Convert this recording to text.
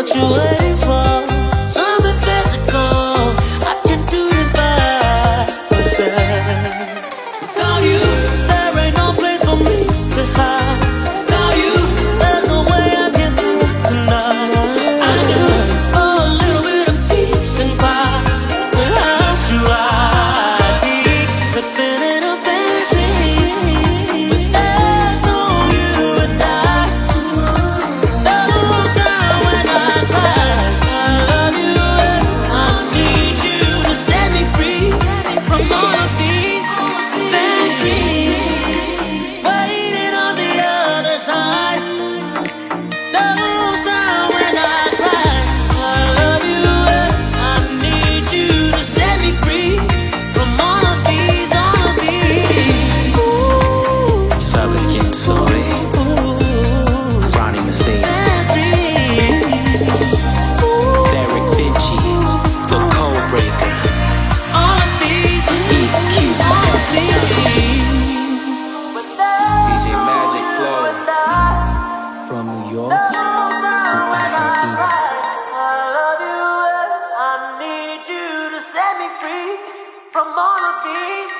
What you waiting for? Something physical. I can do this by myself. Without you, there ain't no place for me to hide. Without you, there's no way I can sleep tonight. I do a little bit of peace and quiet. Without you, I keep slipping in a fantasy. But there's no you and I. No sound when I cry. I love you and I need you to set me free from all of these bad dreams. Waiting on the other side. No sound when I cry. I love you and I need you to set me free from all of these, all of these. Sabes quién soy, Ronny Bad dreams. Derek Vinci, the code breaker. All of these, all of these. DJ Magic Flow, from New York to Argentina. I love you and I need you to set me free from all of these.